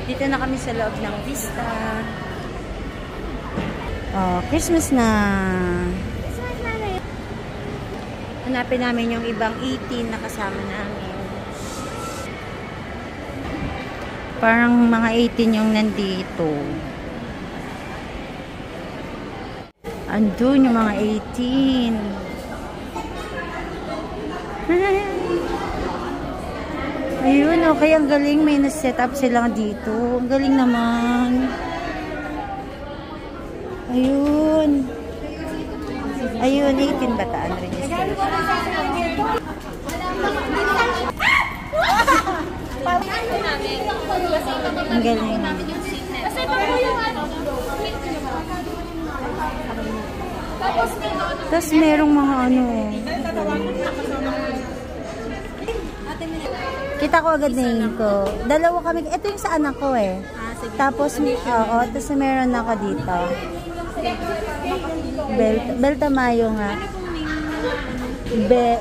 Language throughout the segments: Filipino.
Dito na kami sa loob ng Vista. Oh, Christmas na. Hanapin namin yung ibang 18 na kasama namin. Parang mga 18 yung nandito. Andun yung mga 18. Ayun, okay, ang galing. May na-set up silang dito. Ang galing naman. Ayun. Ayun, 18 bataan registration. Ang galing. Kasi pa po yung ano. Tapos merong mga ano. Kita ko agad name ko. Dalawa kami. Ito yung sa anak ko eh. Tapos, oo. Tapos meron ako dito. Bel Tamayo nga.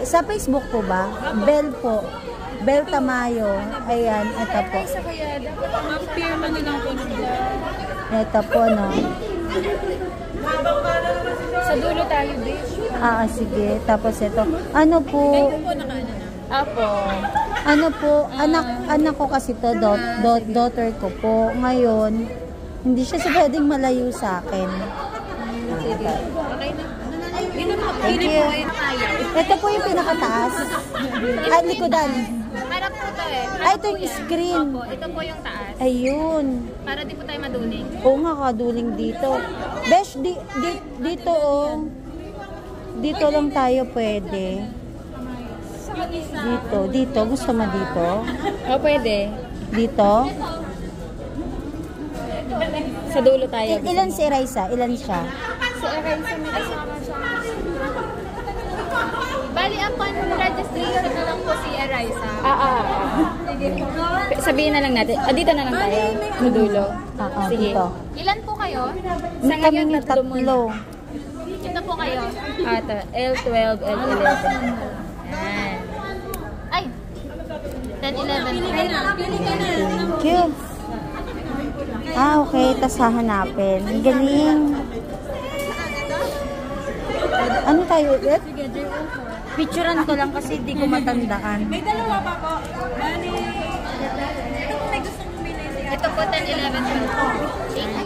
Sa Facebook po ba? Bel po. Bel Tamayo. Ayan. Ito po. Pirma nilang po. Ito po, no. Sa dulo tayo, bitch. Sige. Tapos ito. Ano po? Apo. Ano po? Anak ko kasi to. Daughter ko po. Ngayon, hindi siya pwedeng malayo sa akin. Sige. Okay na. Thank you. Ito po yung pinakataas. Likodan. Harap po to eh. Ay, ito yung screen. Opo, ito po yung taas. Ayun. Para di po tayo maduling. Oo nga, kaduling dito. Besh, dito oh. Dito lang tayo pwede. Dito. Gusto mo dito? Oo, pwede. Dito? Sa dulo tayo. Ilan si Raisa? Ilan siya? Si Eraisa may kasama siya. Bali, upon registration na lang po si Eraisa. Sige. Sabihin na lang natin. Dito na lang tayo. Sa dulo. Sige. Dito. Ilan po kayo? Sa kami yung tatlo. Ito po kayo. L12, L11. Yan. Ay! 10, 11. Thank you. Okay. Tapos hahanapin. Ang galing. Ano tayo ulit? Picturean ko lang kasi di ko matandaan. May dalawa pa po. Bali. Ito po may gusto kong bilhin. Ito po 10, 11, 12.